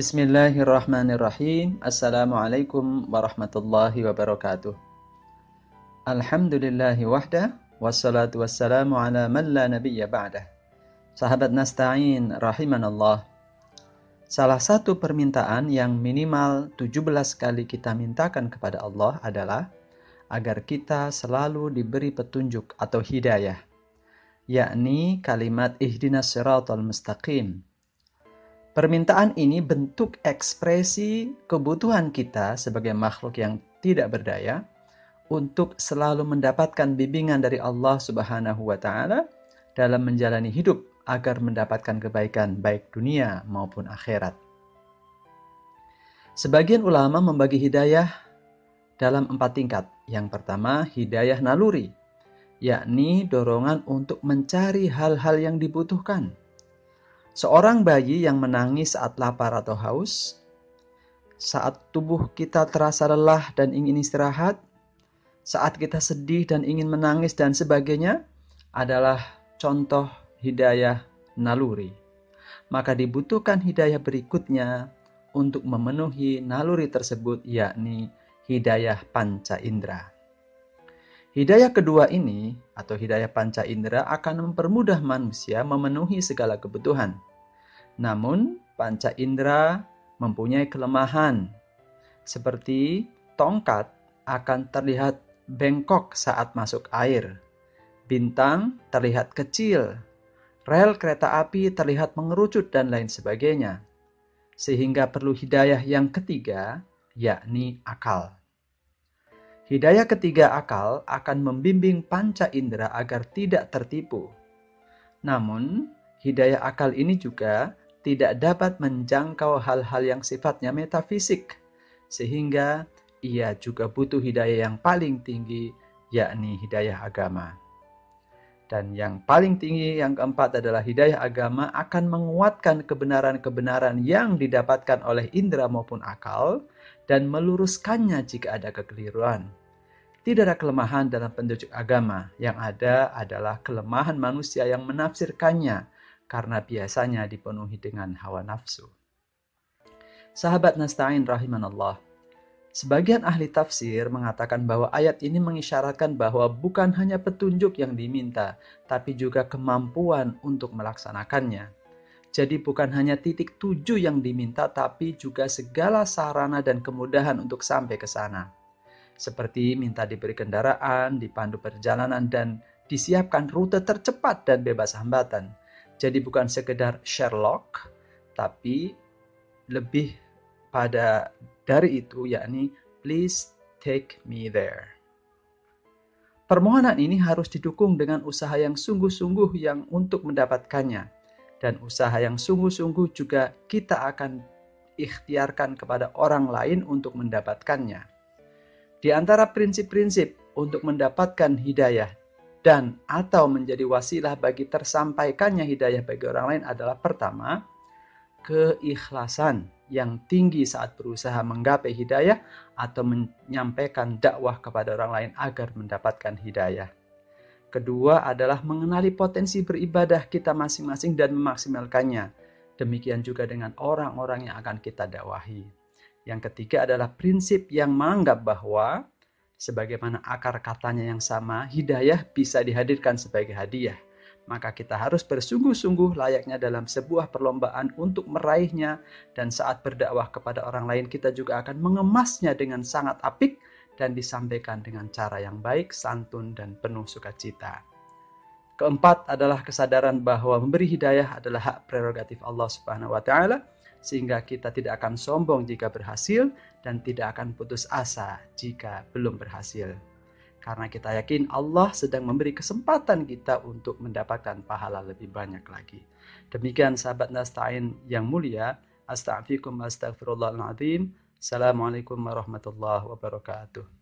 Bismillahirrahmanirrahim. Assalamualaikum warahmatullahi wabarakatuh. Alhamdulillahi wahdah, wassalatu wassalamu ala man la nabiyya ba'dah. Sahabat Nasta'in rahimanallah. Salah satu permintaan yang minimal 17 kali kita mintakan kepada Allah adalah agar kita selalu diberi petunjuk atau hidayah, yakni kalimat ihdinas siratal mustaqim. Permintaan ini bentuk ekspresi kebutuhan kita sebagai makhluk yang tidak berdaya untuk selalu mendapatkan bimbingan dari Allah Subhanahu wa Ta'ala dalam menjalani hidup agar mendapatkan kebaikan baik dunia maupun akhirat. Sebagian ulama membagi hidayah dalam 4 tingkat. Yang pertama, hidayah naluri, yakni dorongan untuk mencari hal-hal yang dibutuhkan. Seorang bayi yang menangis saat lapar atau haus, saat tubuh kita terasa lelah dan ingin istirahat, saat kita sedih dan ingin menangis dan sebagainya, adalah contoh hidayah naluri. Maka dibutuhkan hidayah berikutnya untuk memenuhi naluri tersebut, yakni hidayah panca indera. Hidayah kedua ini, atau hidayah panca indera, akan mempermudah manusia memenuhi segala kebutuhan. Namun, panca indera mempunyai kelemahan. Seperti tongkat akan terlihat bengkok saat masuk air. Bintang terlihat kecil. Rel kereta api terlihat mengerucut dan lain sebagainya. Sehingga perlu hidayah yang ketiga, yakni akal. Hidayah ketiga akal akan membimbing panca indera agar tidak tertipu. Namun, hidayah akal ini juga tidak dapat menjangkau hal-hal yang sifatnya metafisik, sehingga ia juga butuh hidayah yang paling tinggi, yakni hidayah agama. Dan yang paling tinggi, yang keempat adalah hidayah agama akan menguatkan kebenaran-kebenaran yang didapatkan oleh indera maupun akal dan meluruskannya jika ada kekeliruan. Tidak ada kelemahan dalam petunjuk agama, yang ada adalah kelemahan manusia yang menafsirkannya karena biasanya dipenuhi dengan hawa nafsu. Sahabat Nasta'in rahimanallah, sebagian ahli tafsir mengatakan bahwa ayat ini mengisyaratkan bahwa bukan hanya petunjuk yang diminta, tapi juga kemampuan untuk melaksanakannya. Jadi bukan hanya titik tuju yang diminta, tapi juga segala sarana dan kemudahan untuk sampai ke sana. Seperti minta diberi kendaraan, dipandu perjalanan, dan disiapkan rute tercepat dan bebas hambatan. Jadi bukan sekedar Sherlock, tapi lebih pada dari itu, yakni please take me there. Permohonan ini harus didukung dengan usaha yang sungguh-sungguh yang untuk mendapatkannya. Dan usaha yang sungguh-sungguh juga kita akan ikhtiarkan kepada orang lain untuk mendapatkannya. Di antara prinsip-prinsip untuk mendapatkan hidayah dan atau menjadi wasilah bagi tersampaikannya hidayah bagi orang lain adalah pertama, keikhlasan yang tinggi saat berusaha menggapai hidayah atau menyampaikan dakwah kepada orang lain agar mendapatkan hidayah. Kedua adalah mengenali potensi beribadah kita masing-masing dan memaksimalkannya. Demikian juga dengan orang-orang yang akan kita dakwahi. Yang ketiga adalah prinsip yang menganggap bahwa sebagaimana akar katanya yang sama, hidayah bisa dihadirkan sebagai hadiah. Maka kita harus bersungguh-sungguh layaknya dalam sebuah perlombaan untuk meraihnya, dan saat berdakwah kepada orang lain kita juga akan mengemasnya dengan sangat apik dan disampaikan dengan cara yang baik, santun, dan penuh sukacita. Keempat adalah kesadaran bahwa memberi hidayah adalah hak prerogatif Allah Subhanahu wa Ta'ala, sehingga kita tidak akan sombong jika berhasil dan tidak akan putus asa jika belum berhasil. Karena kita yakin Allah sedang memberi kesempatan kita untuk mendapatkan pahala lebih banyak lagi. Demikian sahabat Nasta'in yang mulia, astaghfirullahaladzim. Assalamualaikum warahmatullahi wabarakatuh.